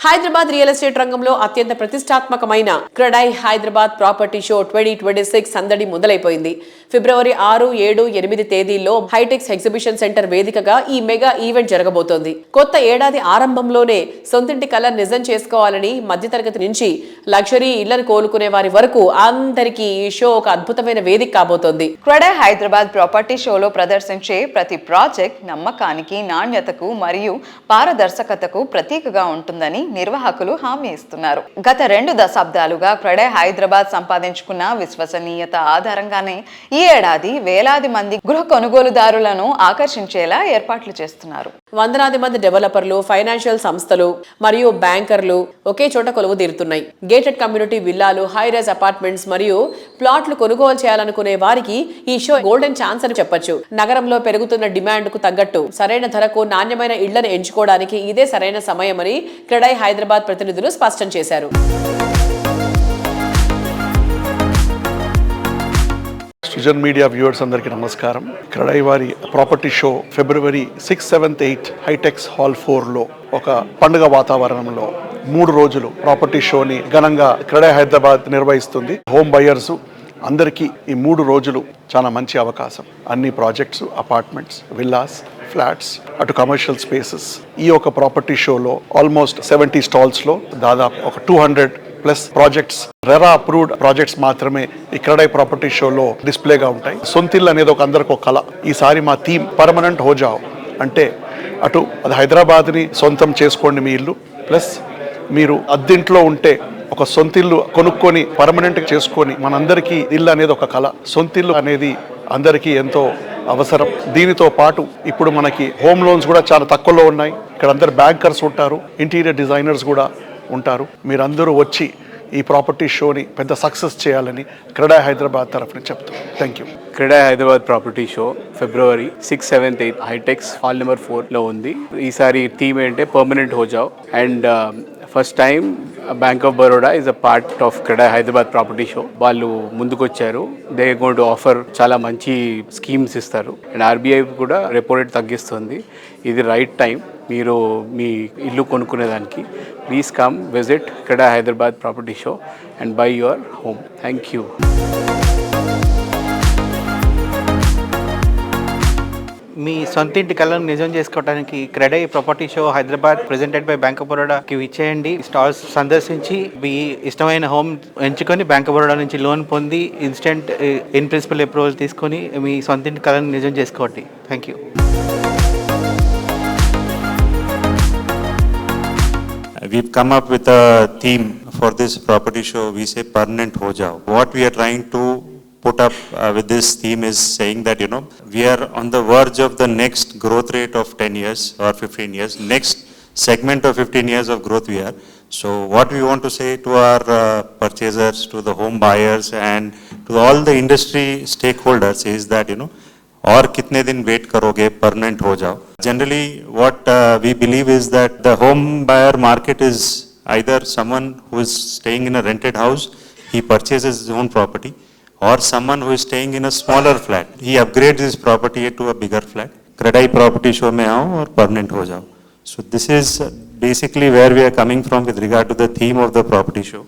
Hyderabad real estate రంగంలో అత్యంత ప్రతిష్టాత్మకమైన క్రెడాయ్ హైదరాబాద్ ప్రాపర్టీ షో 2026 సందడి మొదలైపోయింది. ఫిబ్రవరి 6, 7, 8 తేదీల్లో హైటెక్స్ ఎగ్జిబిషన్ సెంటర్ వేదికగా ఈ మెగా ఈవెంట్ జరగబోతోంది. కొత్త ఏడాది ఆరంభంలోనే సొంతింటి కల నిజం చేసుకోవాలని మధ్యతరగతి నుంచి లగ్జరీ ఇళ్లను కోలుకునే వారి వరకు అందరికీ ఈ షో ఒక అద్భుతమైన వేదిక కాబోతోంది. క్రెడాయ్ హైదరాబాద్ ప్రాపర్టీ షోలో ప్రదర్శించే ప్రతి ప్రాజెక్ట్ నమ్మకానికి, నాణ్యతకు మరియు పారదర్శకతకు ప్రతీకగా ఉంటుందని నిర్వాహకులు హామీ ఇస్తున్నారు. గత 2 దశాబ్దాలుగా క్రెడాయ్ హైదరాబాద్ సంపాదించుకున్న విశ్వసనీయత ఆధారంగానే ఈ ఏడాది వేలాది మంది గృహ కొనుగోలుదారులను ఆకర్షించేలా ఏర్పాట్లు చేస్తున్నారు. వందలాది మంది డెవలపర్లు, ఫైనాన్షియల్ సంస్థలు మరియు బ్యాంకర్లు ఒకే చోట కొలువు తీరుతున్నాయి. గేటెడ్ కమ్యూనిటీ విల్లాలు, హై రైజ్ అపార్ట్మెంట్స్ మరియు ప్లాట్లు కొనుగోలు చేయాలనుకునే వారికి ఈ షో గోల్డెన్ ఛాన్స్ అని చెప్పొచ్చు. నగరంలో పెరుగుతున్న డిమాండ్ కు తగ్గట్టు సరైన ధరకు నాణ్యమైన ఇళ్లను ఎంచుకోవడానికి ఇదే సరైన సమయమని క్రెడాయ్ హైదరాబాద్ ప్రతినిధులు స్పష్టం చేశారు. సృజన్ మీడియా వ్యూవర్స్ అందరికీ నమస్కారం. క్రెడాయ్ వారి property show February 6, 7, 8 HITEX hall 4లో ఒక పండుగ వాతావరణంలో 3 రోజులు ప్రాపర్టీ షోని ఘనంగా క్రెడాయ్ హైదరాబాద్ నిర్వహిస్తుంది. హోమ్ బయర్స్ అందరికీ ఈ 3 రోజులు చాలా మంచి అవకాశం. అన్ని ప్రాజెక్ట్స్, అపార్ట్మెంట్స్, విల్లాస్, ఫ్లాట్స్, అటు కమర్షియల్ స్పేసెస్. ఈ ఒక ప్రాపర్టీ షోలో ఆల్మోస్ట్ 70 స్టాల్స్లో దాదాపు ఒక 200+ ప్రాజెక్ట్స్, రెరా అప్రూవ్డ్ ప్రాజెక్ట్స్ మాత్రమే ఈ క్రెడాయ్ ప్రాపర్టీ షోలో డిస్ప్లేగా ఉంటాయి. సొంతిల్లు అనేది ఒక అందరికి ఒక కళ. ఈసారి మా థీమ్ పర్మనెంట్ హో జావ్. అంటే అటు అది హైదరాబాద్ని సొంతం చేసుకోండి మీ ఇల్లు, ప్లస్ మీరు అద్దెంట్లో ఉంటే ఒక సొంతిల్లు కొనుక్కొని పర్మనెంట్ చేసుకొని, మనందరికీ ఇల్లు అనేది ఒక కళ. సొంతిల్లు అనేది అందరికీ ఎంతో అవసరం. దీనితో పాటు ఇప్పుడు మనకి హోమ్ లోన్స్ కూడా చాలా తక్కువలో ఉన్నాయి. ఇక్కడ అందరు బ్యాంకర్స్ ఉంటారు, ఇంటీరియర్ డిజైనర్స్ కూడా ఉంటారు. మీరందరూ వచ్చి ఈ ప్రాపర్టీ షోని పెద్ద సక్సెస్ చేయాలని క్రెడాయ్ హైదరాబాద్ తరఫున చెప్తాం. Thank you. CREDAI Hyderabad property show February 6, 7, 8 HITEX hall number 4లో ఉంది. ఈసారి థీమ్ ఏంటంటే పర్మనెంట్ హో జావ్. And first time Bank of Baroda is a part of CREDAI Hyderabad property show. వాళ్ళు ముందుకొచ్చారు. దే గోయింగ్ టు ఆఫర్ చాలా మంచి స్కీమ్స్ ఇస్తారు. అండ్ ఆర్బీఐ కూడా రెపో రేట్ తగ్గిస్తుంది. ఇది రైట్ టైం మీరు మీ ఇల్లు కొనుక్కునేదానికి. Please come visit CREDAI Hyderabad property show and buy your home. Thank you. మీ సొంతింటి కళను నిజం చేసుకోవడానికి CREDAI property show Hyderabad presented by Bank of బరోడాకి విచ్చేయండి. స్టాల్స్ సందర్శించి మీ ఇష్టమైన హోమ్ ఎంచుకొని బ్యాంక్ ఆఫ్ బరోడా నుంచి లోన్ పొంది ఇన్స్టెంట్ ఇన్ ప్రిన్సిపల్ అప్రూవల్ తీసుకొని మీ సొంతింటి కళను నిజం చేసుకోండి. Thank you. We've come up with a theme for this property show. We say permanent ho jao. What we are trying to put up with this theme is saying that, we are on the verge of the next growth rate of 10 years or 15 years. Next segment of 15 years of growth we are. So what we want to say to our purchasers, to the home buyers and to all the industry stakeholders is that, और कितने दिन wait करोगे, permanent हो जाओ. Generally what we believe is that the home buyer market is either someone who is staying in a rented house, he purchases his own property, or someone who is staying in a smaller flat, he upgrades his property to a bigger flat. CREDAI property show में आओ और permanent हो जाओ. So this is basically where we are coming from with regard to the theme of the property show.